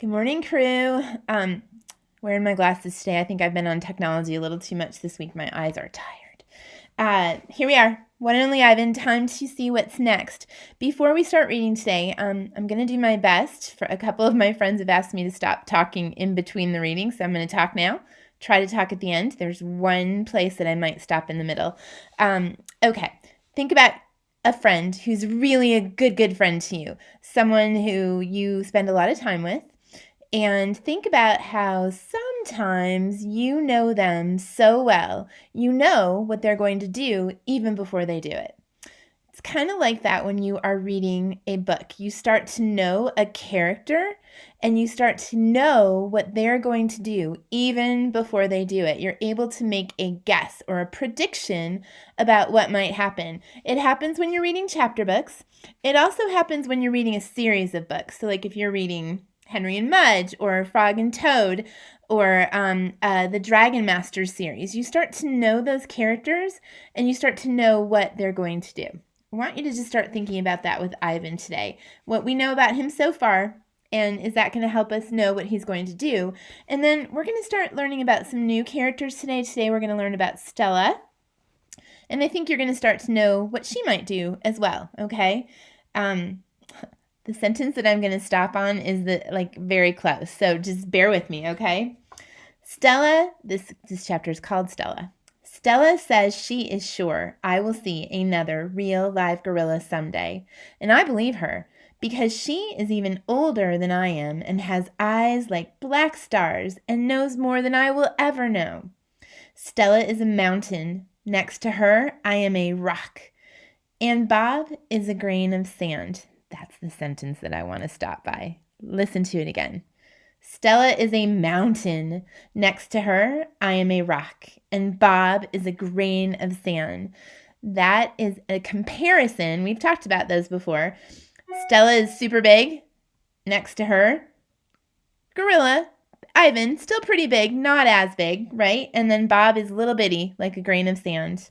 Good morning, crew. Wearing my glasses today. I think I've been on technology a little too much this week. My eyes are tired. Here we are. One and only Ivan. Time to see what's next. Before we start reading today, I'm going to do my best. For a couple of my friends have asked me to stop talking in between the readings, so I'm going to talk now. Try to talk at the end. There's one place that I might stop in the middle. Okay. Think about a friend who's really a good friend to you, someone who you spend a lot of time with. And think about how sometimes you know them so well, you know what they're going to do even before they do it. It's kind of like that when you are reading a book. You start to know a character and you start to know what they're going to do even before they do it. You're able to make a guess or a prediction about what might happen. It happens when you're reading chapter books. It also happens when you're reading a series of books. So like if you're reading Henry and Mudge or Frog and Toad or the Dragon Master series, you start to know those characters and you start to know what they're going to do. I want you to just start thinking about that with Ivan today. What we know about him so far, and is that going to help us know what he's going to do? And then we're going to start learning about some new characters today. Today we're going to learn about Stella. And I think you're going to start to know what she might do as well, okay? The sentence that I'm going to stop on is very close. So just bear with me, okay? Stella, this chapter is called Stella. Stella says she is sure I will see another real live gorilla someday. And I believe her because she is even older than I am and has eyes like black stars and knows more than I will ever know. Stella is a mountain. Next to her, I am a rock. And Bob is a grain of sand. That's the sentence that I want to stop by. Listen to it again. Stella is a mountain. Next to her, I am a rock. And Bob is a grain of sand. That is a comparison. We've talked about those before. Stella is super big. Next to her, gorilla. Ivan, still pretty big, not as big, right? And then Bob is little bitty, like a grain of sand.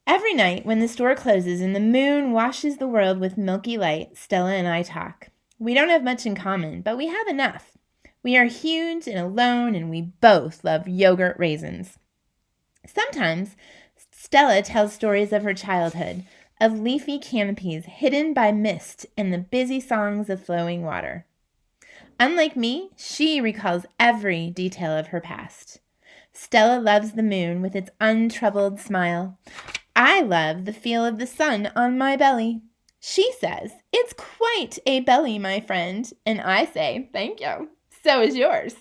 Every night when the store closes and the moon washes the world with milky light, Stella and I talk. We don't have much in common, but we have enough. We are huge and alone, and we both love yogurt raisins. Sometimes Stella tells stories of her childhood, of leafy canopies hidden by mist and the busy songs of flowing water. Unlike me, she recalls every detail of her past. Stella loves the moon with its untroubled smile. I love the feel of the sun on my belly. She says, it's quite a belly, my friend. And I say, thank you. So is yours.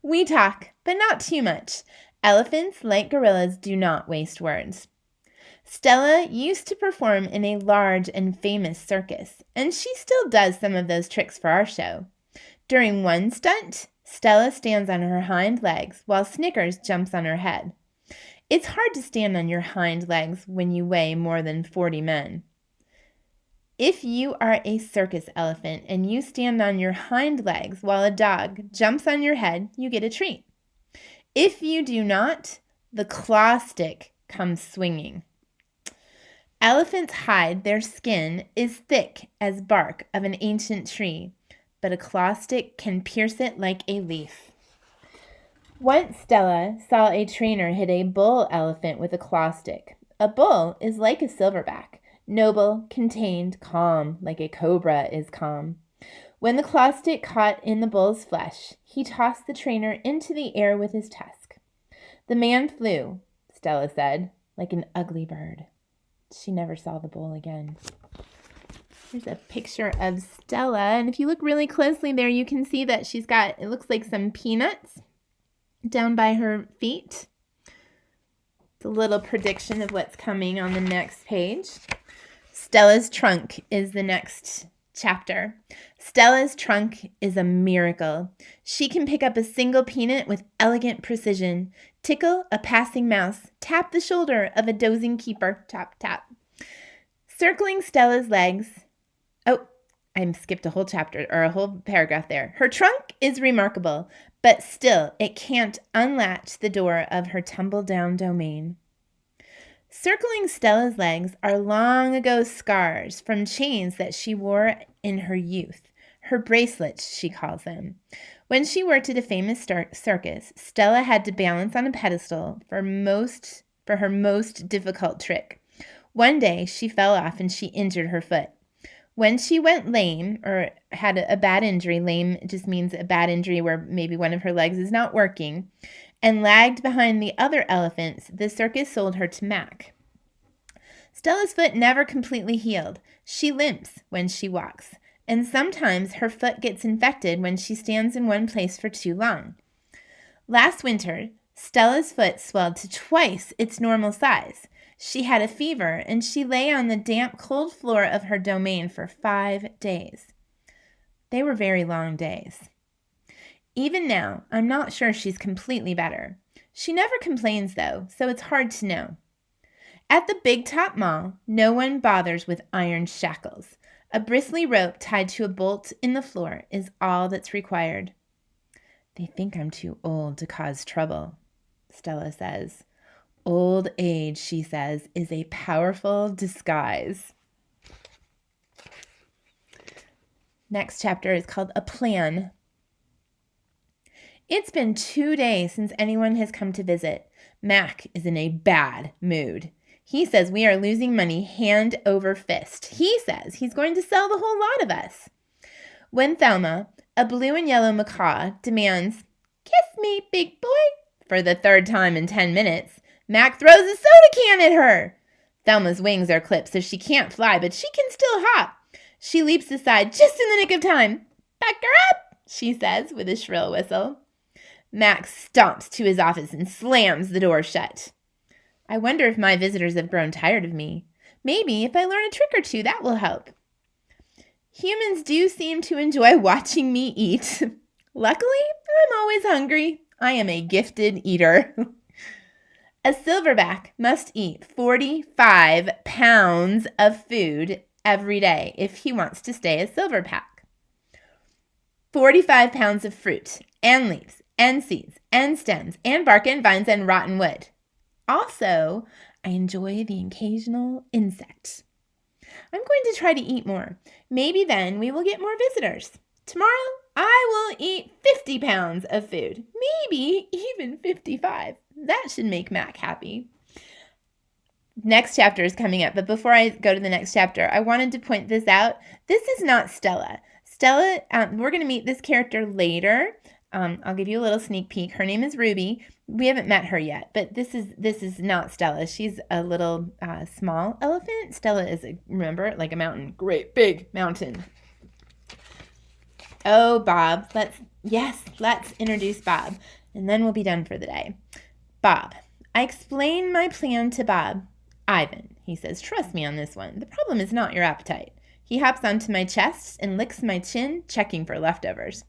We talk, but not too much. Elephants, like gorillas, do not waste words. Stella used to perform in a large and famous circus, and she still does some of those tricks for our show. During one stunt, Stella stands on her hind legs while Snickers jumps on her head. It's hard to stand on your hind legs when you weigh more than 40 men. If you are a circus elephant and you stand on your hind legs while a dog jumps on your head, you get a treat. If you do not, the claw stick comes swinging. Elephants hide their skin is thick as bark of an ancient tree, but a claw stick can pierce it like a leaf. Once Stella saw a trainer hit a bull elephant with a claw stick. A bull is like a silverback, noble, contained, calm, like a cobra is calm. When the claw stick caught in the bull's flesh, he tossed the trainer into the air with his tusk. The man flew, Stella said, like an ugly bird. She never saw the bull again. Here's a picture of Stella, and if you look really closely there, you can see that she's got, it looks like some peanuts down by her feet. It's a little prediction of what's coming on the next page. Stella's trunk is the next chapter. Stella's trunk is a miracle. She can pick up a single peanut with elegant precision, tickle a passing mouse, tap the shoulder of a dozing keeper, tap, tap. Circling Stella's legs. Oh, I skipped a whole chapter or a whole paragraph there. Her trunk is remarkable, but still it can't unlatch the door of her tumble-down domain. Circling Stella's legs are long ago scars from chains that she wore in her youth. her bracelets, she calls them. When she worked at a famous circus, Stella had to balance on a pedestal for her most difficult trick. One day, she fell off and she injured her foot. When she went lame, or had a bad injury, lame just means a bad injury where maybe one of her legs is not working, and lagged behind the other elephants, the circus sold her to Mac. Stella's foot never completely healed. She limps when she walks, and sometimes her foot gets infected when she stands in one place for too long. Last winter, Stella's foot swelled to twice its normal size. She had a fever, and she lay on the damp, cold floor of her domain for 5 days. They were very long days. Even now, I'm not sure she's completely better. She never complains, though, so it's hard to know. At the Big Top Mall, no one bothers with iron shackles. A bristly rope tied to a bolt in the floor is all that's required. They think I'm too old to cause trouble, Stella says. Old age, she says, is a powerful disguise. Next chapter is called A Plan. It's been 2 days since anyone has come to visit. Mac is in a bad mood. He says we are losing money hand over fist. He says he's going to sell the whole lot of us. When Thelma, a blue and yellow macaw, demands, "Kiss me, big boy," for the 3rd time in 10 minutes, Mac throws a soda can at her. Thelma's wings are clipped so she can't fly, but she can still hop. She leaps aside just in the nick of time. "Back her up," she says with a shrill whistle. Mac stomps to his office and slams the door shut. I wonder if my visitors have grown tired of me. Maybe if I learn a trick or two, that will help. Humans do seem to enjoy watching me eat. Luckily, I'm always hungry. I am a gifted eater. A silverback must eat 45 pounds of food every day if he wants to stay a silverback. 45 pounds of fruit and leaves and seeds and stems and bark and vines and rotten wood. Also, I enjoy the occasional insect. I'm going to try to eat more. Maybe then we will get more visitors. Tomorrow, I will eat 50 pounds of food. Maybe even 55. That should make Mac happy. Next chapter is coming up, but before I go to the next chapter, I wanted to point this out. This is not Stella. Stella, we're going to meet this character later. I'll give you a little sneak peek. Her name is Ruby. We haven't met her yet, but this is not Stella. She's a little small elephant. Stella is, remember, like a mountain. Great big mountain. Oh, Bob. Let's introduce Bob, and then we'll be done for the day. Bob. I explain my plan to Bob. Ivan, he says, trust me on this one. The problem is not your appetite. He hops onto my chest and licks my chin, checking for leftovers.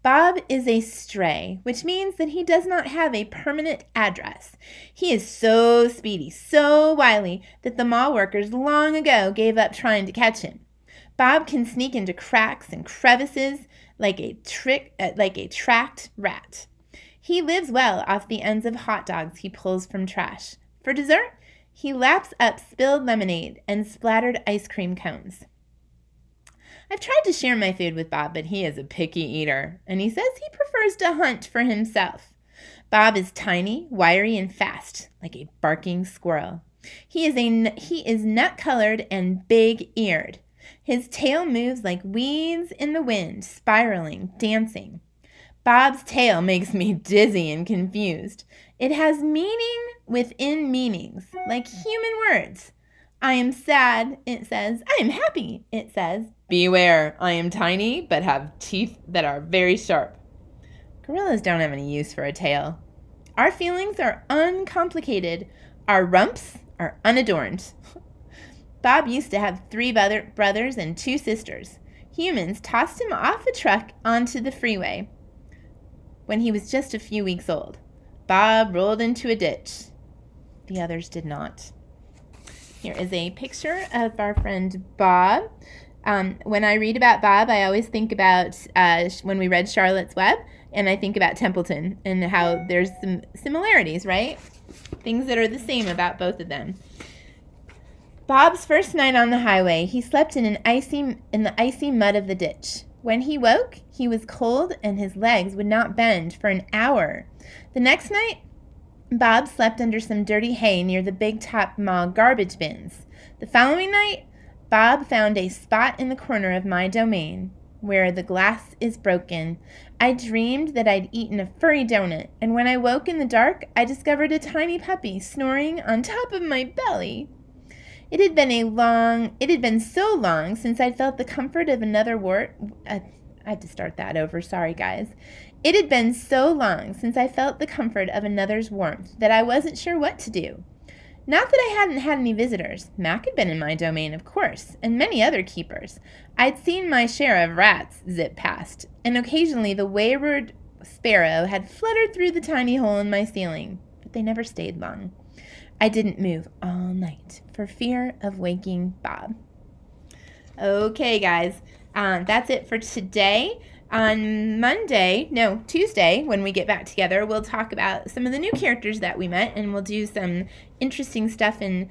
Bob is a stray, which means that he does not have a permanent address. He is so speedy, so wily, that the mall workers long ago gave up trying to catch him. Bob can sneak into cracks and crevices like a tracked rat. He lives well off the ends of hot dogs he pulls from trash. For dessert, he laps up spilled lemonade and splattered ice cream cones. I've tried to share my food with Bob, but he is a picky eater, and he says he prefers to hunt for himself. Bob is tiny, wiry, and fast, like a barking squirrel. He is nut-colored and big-eared. His tail moves like weeds in the wind, spiraling, dancing. Bob's tail makes me dizzy and confused. It has meaning within meanings, like human words. I am sad, it says. I am happy, it says. Beware, I am tiny, but have teeth that are very sharp. Gorillas don't have any use for a tail. Our feelings are uncomplicated. Our rumps are unadorned. Bob used to have 3 brothers and 2 sisters. Humans tossed him off a truck onto the freeway when he was just a few weeks old. Bob rolled into a ditch. The others did not. Here is a picture of our friend Bob. When I read about Bob, I always think about when we read Charlotte's Web, and I think about Templeton and how there's some similarities, right? Things that are the same about both of them. Bob's first night on the highway, he slept in the icy mud of the ditch. When he woke, he was cold and his legs would not bend for an hour. The next night, Bob slept under some dirty hay near the Big Top Mall garbage bins. The following night, Bob found a spot in the corner of my domain where the glass is broken. I dreamed that I'd eaten a furry donut, and when I woke in the dark, I discovered a tiny puppy snoring on top of my belly. It had been so long since I'd felt the comfort of another I had to start that over, sorry guys. It had been so long since I felt the comfort of another's warmth that I wasn't sure what to do. Not that I hadn't had any visitors. Mac had been in my domain, of course, and many other keepers. I'd seen my share of rats zip past, and occasionally the wayward sparrow had fluttered through the tiny hole in my ceiling, but they never stayed long. I didn't move all night for fear of waking Bob. Okay, guys, that's it for today. On Tuesday, when we get back together, we'll talk about some of the new characters that we met, and we'll do some interesting stuff and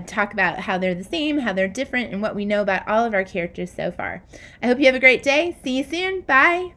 talk about how they're the same, how they're different, and what we know about all of our characters so far. I hope you have a great day. See you soon. Bye.